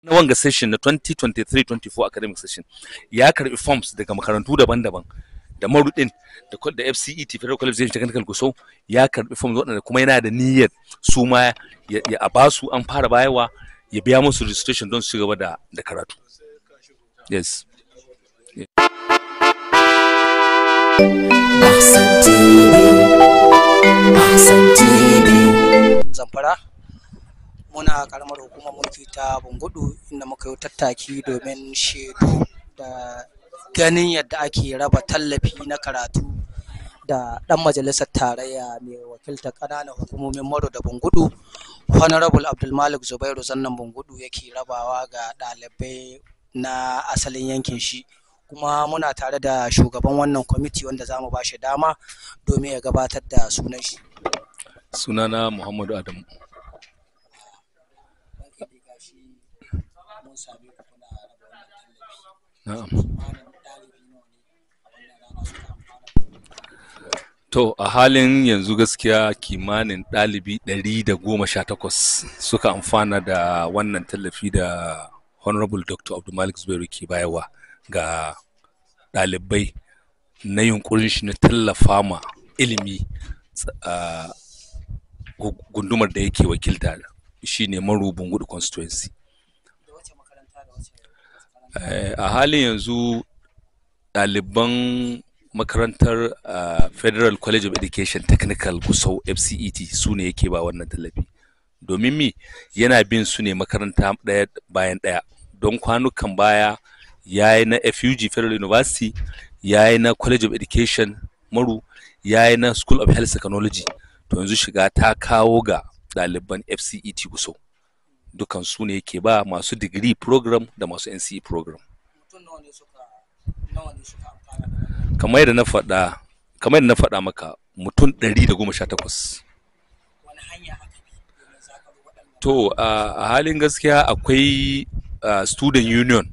na wanga session na 2023-24 academic session ya karbi forms daga makarantu daban-daban da marudin da FCET Federal College of Technical Gusau ya karbi forms waɗanda kuma yana da niyyar su ma ya a basu an fara bayarwa ya biya musu registration don su gaba da karatu. Yes. Zamfara muna karamar hukumar mulki ta Bungudu inda muka yi tattaki domin shaidu da ganin yadda ake raba tallafi na karatu da ɗan majalisar tarayya mai wakiltar ƙananan hukumomin Maro da Bungudu Honorable Abdulmalik Zubairu Zannan Bungudu yake rabawa ga ɗalibai na asalin yankin shi, kuma muna tare da shugaban wannan kwamiti wanda za mu ba shi dama domin ya gabatar da sunan shi. Sunana Muhammadu Adamu. To a halin yanzu gaskiya kimanin ɗalibi 118 suka amfana da wannan tallafi da Honorable Dr. Abdulmalik Zubairu ke bayarwa ga ɗalibai na yunkurin shi na tallafa ma ilimi a gundumar da yake wakilta shine Maru Bungudu constituency. A halin yanzu ɗaliban makarantar Federal College of Education Technical Gusau FCET su ne yake ba wannan tallafi, domin mi yana bin su ne makaranta ɗaya bayan ɗaya. Don kwanukan baya ya yi na FUG Federal University, ya yi na College of Education Maru, ya yi na School of Health Technology. To yanzu shiga ta kawo ga ɗaliban FCET Gusau. Dukan su ne yake ba masu degree program da masu NCE program. Kamar yadda na faɗa maka mutum 118. To a halin gaskiya akwai student union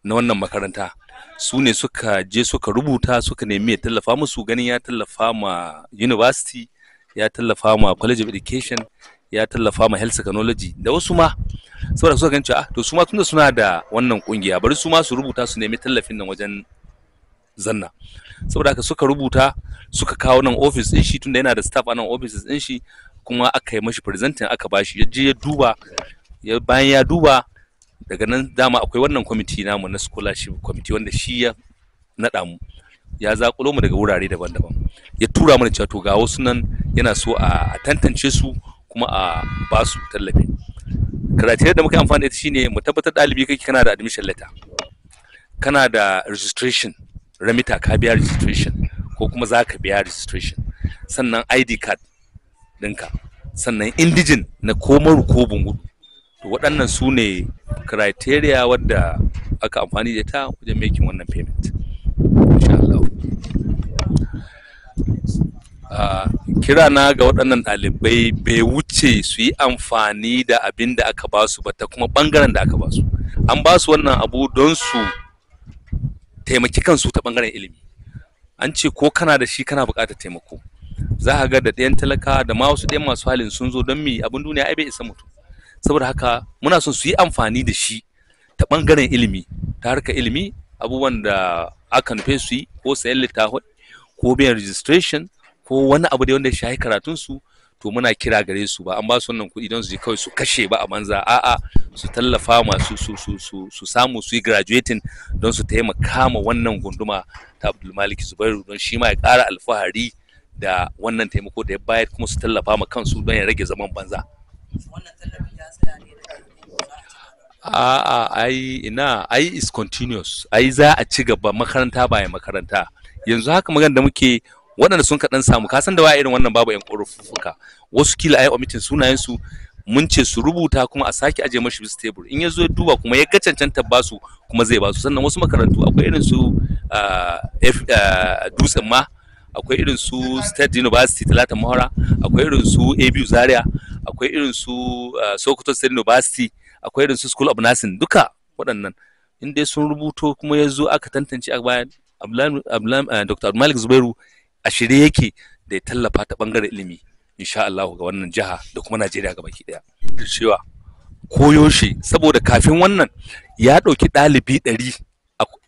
na wannan makaranta, su ne suka je suka rubuta suka nemi ya tallafa musu, ganin ya tallafa ma university, ya tallafa ma college of education, ya tallafa ma health technology da wasu ma, saboda suka ganci to su ma tunda suna da wannan kungiya bari su ma su rubuta su nemi tallafin nan wajen Zannah. Saboda haka suka rubuta suka kawo nan office din shi, tunda yana da staff a nan offices din shi, kuma aka yi mashi presenting aka bashi, ya je ya duba, bayan ya duba daga nan dama akwai wannan kwamiti namu na scholarship committee wanda shi ya naɗa mu, ya zakulo mu daga wurare daban-daban, ya tura mana cewa to ga wasu nan yana so a tantance su kuma a ba su tallafi. Criteria da muka amfani da ita shine mu tabbatar ɗalibi kake kana da admission letter, kana da registration remita, ka biya registration ko kuma za ka biya registration, sannan ID card ɗinka, sannan indijin na ko Maru ko Bungudu. To waɗannan su ne criteria wadda aka amfani da ta wajen making wannan payment. Insha Allah. Kira na ga waɗannan ɗalibai bai wuce su yi amfani da abin da aka ba su ba, ta kuma ɓangaren da aka ba su. An ba su wannan abu don su taimaki kansu ta ɓangaren ilimi. An ce ko kana da shi kana buƙatar taimako. Za ka ga da ɗayan talaka da ma wasu ɗayan masu halin sun zo don mi abin duniya ai bai isa mutum. Saboda haka muna son su yi amfani da shi ta ɓangaren ilimi, ta harkar ilimi, abubuwan da aka nufe su yi ko sayan littafai ko biyan registration ko wani abu da wanda ya shahi karatunsu, to muna kira gare su ba an ba su wannan kuɗi don su je kawai su kashe ba a banza, a'a su tallafa masu su samu su yi graduating don su taimaka ma wannan gunduma ta Abdulmalik Zubairu, don shi ma ya ƙara alfahari da wannan taimako da ya bayar, kuma su tallafa ma kansu don ya rage zaman banza. Ai is continuous, ai za a ci gaba makaranta bayan makaranta. Yanzu haka magana da muke waɗanda sun kaɗan samu, kasan da wa irin wannan babu 'yan ƙorafuffuka, wasu kila ai omitin sunayensu, mun ce su rubuta kuma a sake aje mashi bisa tebur, in ya zo ya duba kuma ya ga cancanta basu kuma zai basu. Sannan wasu makarantu akwai irin su Dutsen ma, akwai irin su State University Talata Mahara, akwai irin su ABU Zaria, akwai irin su Sokoto State University, akwai irin su School of Nursing. Duka waɗannan in dai sun rubuto kuma ya zo aka tantance a bayan Dr. Abdulmalik Zubairu a shirye yake da ya tallafa ta bangaren ilimi insha Allah ga wannan jiha da kuma Najeriya gabaki daya. Cewa koyo shi, saboda kafin wannan ya ɗauki ɗalibi 100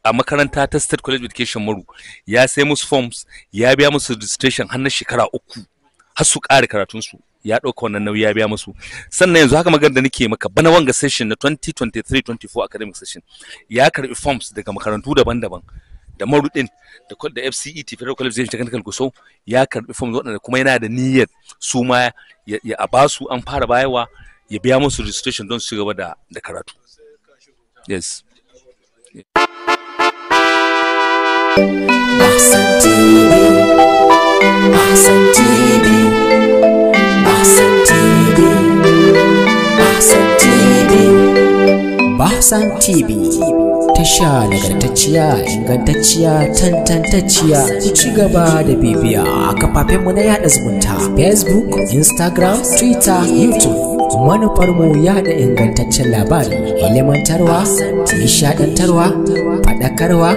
a makaranta ta State College of Education Maru, ya sai musu forms, ya biya musu registration har na shekara 3 har su ƙare karatunsu, ya ɗauka wannan nauyi ya biya musu. Sannan yanzu haka magana da nake maka, bana wanga session na 2023-24 academic session ya karbi forms daga makarantu daban-daban, da Maru din da FCET Federal College of Technical Gusau ya karbi forms waɗanda kuma yana da niyyar su ma ya a basu, an fara bayarwa, ya biya musu registration don su gaba da karatu. Yes. Bahsan TV, Bahsan TV, Bahsan TV, Bahsan TV, Bahsan TV, tasha nagartacciya, ingantacciya, tantantacciya. Ku ci gaba da bibiya a kafafenmu na yada zumunta Facebook, Instagram, Twitter, YouTube. Manufarmu yada ingantaccen labari, ilimantarwa, nishadantarwa, faɗakarwa,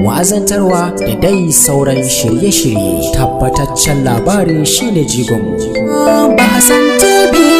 wa'azantarwa da dai sauran shirye-shirye. Tabbataccen labari shine jigonmu. Bahsan TV.